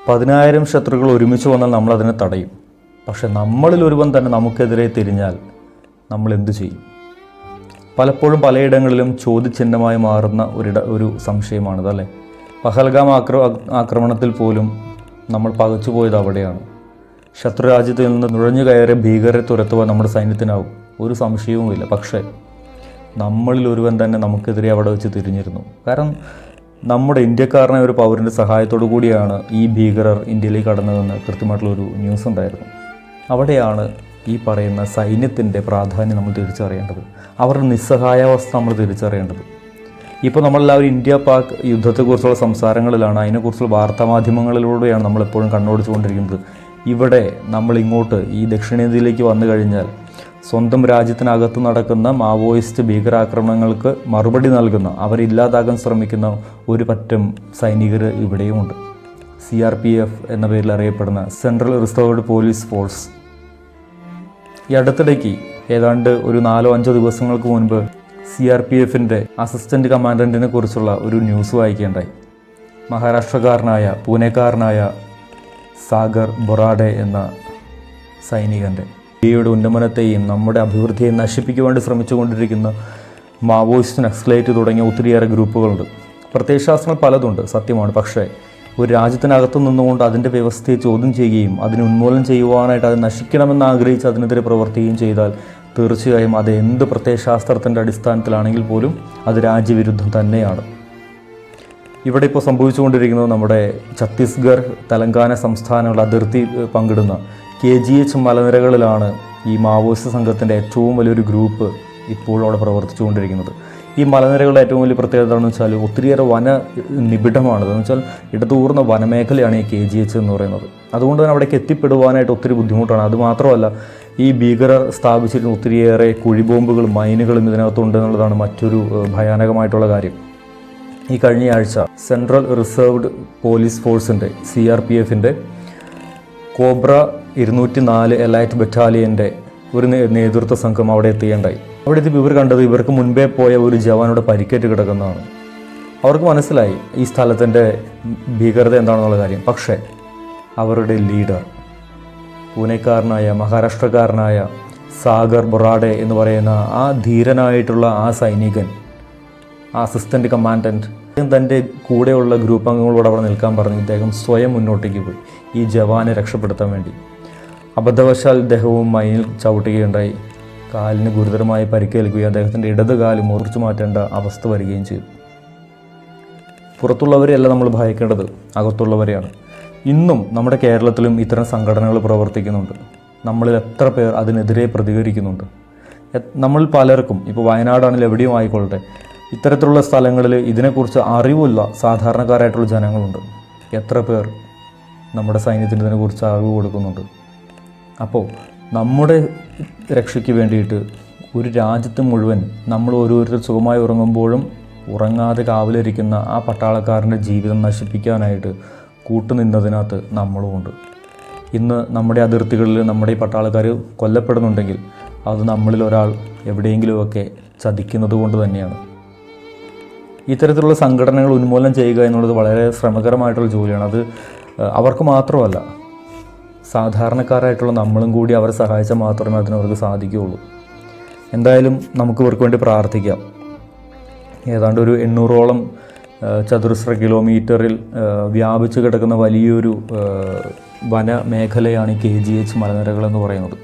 10,000 ശത്രുക്കൾ ഒരുമിച്ച് വന്നാൽ നമ്മളതിനെ തടയും. പക്ഷെ നമ്മളിൽ ഒരുവൻ തന്നെ നമുക്കെതിരെ തിരിഞ്ഞാൽ നമ്മൾ എന്തു ചെയ്യും? പലപ്പോഴും പലയിടങ്ങളിലും ചോദ്യചിഹ്നമായി മാറുന്ന ഒരു സംശയമാണിത്, അല്ലേ? പഹൽഗാം ആക്രമണത്തിൽ പോലും നമ്മൾ പകച്ചുപോയത് അവിടെയാണ്. ശത്രുരാജ്യത്തിൽ നിന്ന് നുഴഞ്ഞു കയറിയ ഭീകരരെ തുരത്തുവാൻ നമ്മുടെ സൈന്യത്തിനാവും, ഒരു സംശയവുമില്ല. പക്ഷേ നമ്മളിൽ ഒരുവൻ തന്നെ നമുക്കെതിരെ അവിടെ വെച്ച് തിരിഞ്ഞിരുന്നു. കാരണം നമ്മുടെ ഇന്ത്യക്കാരനായ ഒരു പൗരൻ്റെ സഹായത്തോടു കൂടിയാണ് ഈ ഭീകരർ ഇന്ത്യയിലേക്ക് കടന്നതെന്ന് കൃത്യമായിട്ടുള്ളൊരു ന്യൂസ് ഉണ്ടായിരുന്നു. അവിടെയാണ് ഈ പറയുന്ന സൈന്യത്തിൻ്റെ പ്രാധാന്യം നമ്മൾ തിരിച്ചറിയേണ്ടത്, അവരുടെ നിസ്സഹായാവസ്ഥ നമ്മൾ തിരിച്ചറിയേണ്ടത്. ഇപ്പോൾ നമ്മളെല്ലാവരും ഇന്ത്യ പാക് യുദ്ധത്തെക്കുറിച്ചുള്ള സംസാരങ്ങളിലാണ്, അതിനെക്കുറിച്ചുള്ള വാർത്താമാധ്യമങ്ങളിലൂടെയാണ് നമ്മളെപ്പോഴും കണ്ണോടിച്ചുകൊണ്ടിരിക്കുന്നത്. ഇവിടെ നമ്മളിങ്ങോട്ട് ഈ ദക്ഷിണേന്ത്യയിലേക്ക് വന്നു കഴിഞ്ഞാൽ സ്വന്തം രാജ്യത്തിനകത്ത് നടക്കുന്ന മാവോയിസ്റ്റ് ഭീകരാക്രമണങ്ങൾക്ക് മറുപടി നൽകുന്ന, അവരില്ലാതാക്കാൻ ശ്രമിക്കുന്ന ഒരു പറ്റം സൈനികർ ഇവിടെയുമുണ്ട്. CRPF എന്ന പേരിൽ അറിയപ്പെടുന്ന സെൻട്രൽ റിസർവ്ഡ് പോലീസ് ഫോഴ്സ്. ഈ അടുത്തിടയ്ക്ക് ഏതാണ്ട് ഒരു 4-5 ദിവസങ്ങൾക്ക് മുൻപ് CRPFൻ്റെ അസിസ്റ്റൻ്റ് കമാൻഡൻറ്റിനെ കുറിച്ചുള്ള ഒരു ന്യൂസ് വായിക്കുകയുണ്ടായി. മഹാരാഷ്ട്രക്കാരനായ പൂനെക്കാരനായ സാഗർ ബൊറാഡെ എന്ന സൈനികൻ്റെ ഇന്ത്യയുടെ ഉന്നമനത്തെയും നമ്മുടെ അഭിവൃദ്ധിയെയും നശിപ്പിക്കുവാൻ ശ്രമിച്ചുകൊണ്ടിരിക്കുന്ന മാവോയിസ്റ്റ്, നക്സലൈറ്റ് തുടങ്ങിയ ഒത്തിരിയേറെ ഗ്രൂപ്പുകളുണ്ട്. പ്രത്യയശാസ്ത്രങ്ങൾ പലതുണ്ട്, സത്യമാണ്. പക്ഷേ ഒരു രാജ്യത്തിനകത്തു നിന്നുകൊണ്ട് അതിൻ്റെ വ്യവസ്ഥയെ ചോദ്യം ചെയ്യുകയും അതിനെ ഉന്മൂലനം ചെയ്യുവാനായിട്ട് അത് നശിക്കണമെന്ന് ആഗ്രഹിച്ച് അതിനെതിരെ പ്രവർത്തിക്കുകയും ചെയ്താൽ തീർച്ചയായും അത് എന്ത് പ്രത്യയശാസ്ത്രത്തിൻ്റെ അടിസ്ഥാനത്തിലാണെങ്കിൽ പോലും അത് രാജ്യവിരുദ്ധം തന്നെയാണ്. ഇവിടെ ഇപ്പോൾ സംഭവിച്ചുകൊണ്ടിരിക്കുന്നത് നമ്മുടെ ഛത്തീസ്ഗഡ്, തെലങ്കാന സംസ്ഥാനങ്ങൾ അതിർത്തി പങ്കിടുന്ന KGH മലനിരകളിലാണ് ഈ മാവോയിസ്റ്റ് സംഘത്തിൻ്റെ ഏറ്റവും വലിയൊരു ഗ്രൂപ്പ് ഇപ്പോഴും അവിടെ പ്രവർത്തിച്ചുകൊണ്ടിരിക്കുന്നത്. ഈ മലനിരകളുടെ ഏറ്റവും വലിയ പ്രത്യേകത എന്താണെന്ന് വെച്ചാൽ ഒത്തിരിയേറെ നിബിഡമാണ്. എന്ന് വെച്ചാൽ ഇടതൂർന്ന വനമേഖലയാണ് ഈ KGH എന്ന് പറയുന്നത്. അതുകൊണ്ട് തന്നെ അവിടേക്ക് എത്തിപ്പെടുവാനായിട്ട് ഒത്തിരി ബുദ്ധിമുട്ടാണ്. അതുമാത്രമല്ല, ഈ ഭീകരർ സ്ഥാപിച്ചിരുന്ന ഒത്തിരിയേറെ കുഴിബോംബുകളും മൈനുകളും ഇതിനകത്തുണ്ട് എന്നുള്ളതാണ് മറ്റൊരു ഭയാനകമായിട്ടുള്ള കാര്യം. ഈ കഴിഞ്ഞ ആഴ്ച സെൻട്രൽ റിസർവ്ഡ് പോലീസ് ഫോഴ്സിൻ്റെ CRPFൻ്റെ കോബ്ര 204 എലൈറ്റ് ബറ്റാലിയൻ്റെ ഒരു നേതൃത്വ സംഘം അവിടെ എത്തുകയുണ്ടായി. അവിടെ എത്തി ഇവർ കണ്ടത് ഇവർക്ക് മുൻപേ പോയ ഒരു ജവാനോട് പരിക്കേറ്റ് കിടക്കുന്നതാണ്. അവർക്ക് മനസ്സിലായി ഈ സ്ഥലത്തിൻ്റെ ഭീകരത എന്താണെന്നുള്ള കാര്യം. പക്ഷേ അവരുടെ ലീഡർ, പൂനെക്കാരനായ മഹാരാഷ്ട്രക്കാരനായ സാഗർ ബൊറാഡെ എന്ന് പറയുന്ന ആ ധീരനായിട്ടുള്ള ആ സൈനികൻ, ആ അസിസ്റ്റൻ്റ് കമാൻഡൻറ്റ്, തൻ്റെ കൂടെയുള്ള ഗ്രൂപ്പ് അംഗങ്ങളോട് അവിടെ നിൽക്കാൻ പറഞ്ഞ് ഇദ്ദേഹം സ്വയം മുന്നോട്ടേക്ക് പോയി ഈ ജവാനെ രക്ഷപ്പെടുത്താൻ വേണ്ടി. അബദ്ധവശാൽ ഇദ്ദേഹവും മൈനിൽ ചവിട്ടുകയുണ്ടായി. കാലിന് ഗുരുതരമായി പരിക്കേൽക്കുകയും അദ്ദേഹത്തിൻ്റെ ഇടത് കാല് മുറിച്ചു മാറ്റേണ്ട അവസ്ഥ വരികയും ചെയ്തു. പുറത്തുള്ളവരെയല്ല നമ്മൾ ഭയക്കേണ്ടത്, അകത്തുള്ളവരെയാണ്. ഇന്നും നമ്മുടെ കേരളത്തിലും ഇത്തരം സംഘടനകൾ പ്രവർത്തിക്കുന്നുണ്ട്. നമ്മളിൽ എത്ര പേർ അതിനെതിരെ പ്രതികരിക്കുന്നുണ്ട്? നമ്മൾ പലർക്കും, ഇപ്പോൾ വയനാടാണെങ്കിൽ എവിടെയും ആയിക്കൊള്ളട്ടെ, ഇത്തരത്തിലുള്ള സ്ഥലങ്ങളിൽ ഇതിനെക്കുറിച്ച് അറിവുള്ള സാധാരണക്കാരായിട്ടുള്ള ജനങ്ങളുണ്ട്. എത്ര പേർ നമ്മുടെ സൈന്യത്തിന് ഇതിനെക്കുറിച്ച് അറിവ് കൊടുക്കുന്നുണ്ട്? അപ്പോൾ നമ്മുടെ രക്ഷയ്ക്ക് വേണ്ടിയിട്ട് ഒരു രാജ്യത്ത് മുഴുവൻ നമ്മൾ ഓരോരുത്തർ സുഖമായി ഉറങ്ങുമ്പോഴും ഉറങ്ങാതെ കാവലിരിക്കുന്ന ആ പട്ടാളക്കാരൻ്റെ ജീവിതം നശിപ്പിക്കാനായിട്ട് കൂട്ടുനിന്നതിനകത്ത് നമ്മളുമുണ്ട്. ഇന്ന് നമ്മുടെ അതിർത്തികളിൽ നമ്മുടെ ഈ പട്ടാളക്കാർ കൊല്ലപ്പെടുന്നുണ്ടെങ്കിൽ അത് നമ്മളിൽ ഒരാൾ എവിടെയെങ്കിലുമൊക്കെ ചതിക്കുന്നത് കൊണ്ട് തന്നെയാണ്. ഇത്തരത്തിലുള്ള സംഘടനകൾ ഉന്മൂലനം ചെയ്യുക എന്നുള്ളത് വളരെ ശ്രമകരമായിട്ടുള്ള ജോലിയാണ്. അത് അവർക്ക് മാത്രമല്ല, സാധാരണക്കാരായിട്ടുള്ള നമ്മളും കൂടി അവരെ സഹായിച്ചാൽ മാത്രമേ അതിനവർക്ക് സാധിക്കുകയുള്ളൂ. എന്തായാലും നമുക്ക് ഇവർക്ക് വേണ്ടി പ്രാർത്ഥിക്കാം. ഏതാണ്ട് ഒരു 800ഓളം ചതുരശ്ര കിലോമീറ്ററിൽ വ്യാപിച്ചു കിടക്കുന്ന വലിയൊരു വനമേഖലയാണ് ഈ KGH മലനിരകൾ എന്ന് പറയുന്നത്.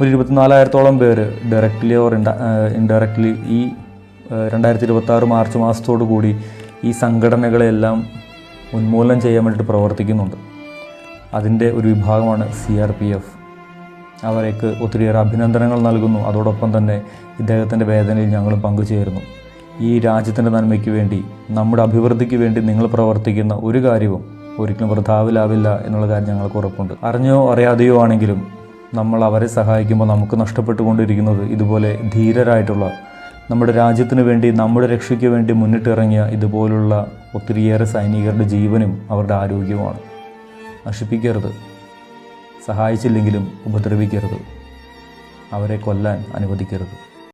ഒരു 24,000ഓളം പേര് ഡയറക്റ്റ്ലി ഓർ ഇൻഡയറക്റ്റ്ലി ഈ 2026 മാർച്ച് മാസത്തോടു കൂടി ഈ സംഘടനകളെല്ലാം ഉന്മൂലനം ചെയ്യാൻ വേണ്ടിയിട്ട് പ്രവർത്തിക്കുന്നുണ്ട്. അതിൻ്റെ ഒരു വിഭാഗമാണ് CRPF. അവർക്ക് ഒത്തിരിയേറെ അഭിനന്ദനങ്ങൾ നൽകുന്നു. അതോടൊപ്പം തന്നെ ഇദ്ദേഹത്തിൻ്റെ വേദനയിൽ ഞങ്ങളും പങ്കുചേരുന്നു. ഈ രാജ്യത്തിൻ്റെ നന്മയ്ക്ക് വേണ്ടി, നമ്മുടെ അഭിവൃദ്ധിക്ക് വേണ്ടി നിങ്ങൾ പ്രവർത്തിക്കുന്ന ഒരു കാര്യവും ഒരിക്കലും വൃഥാവിലാവില്ല എന്നുള്ള കാര്യം ഞങ്ങൾക്ക് ഉറപ്പുണ്ട്. അറിഞ്ഞോ അറിയാതെയോ ആണെങ്കിലും നമ്മൾ അവരെ സഹായിക്കുമ്പോൾ നമുക്ക് നഷ്ടപ്പെട്ടുകൊണ്ടിരിക്കുന്നത് ഇതുപോലെ ധീരരായിട്ടുള്ള, നമ്മുടെ രാജ്യത്തിന് വേണ്ടി, നമ്മുടെ രക്ഷയ്ക്ക് വേണ്ടി മുന്നിട്ടിറങ്ങിയ ഇതുപോലുള്ള ഒത്തിരിയേറെ സൈനികരുടെ ജീവനും അവരുടെ ആരോഗ്യവുമാണ്. നശിപ്പിക്കരുത്, സഹായിച്ചില്ലെങ്കിലും ഉപദ്രവിക്കരുത്, അവരെ കൊല്ലാൻ അനുവദിക്കരുത്.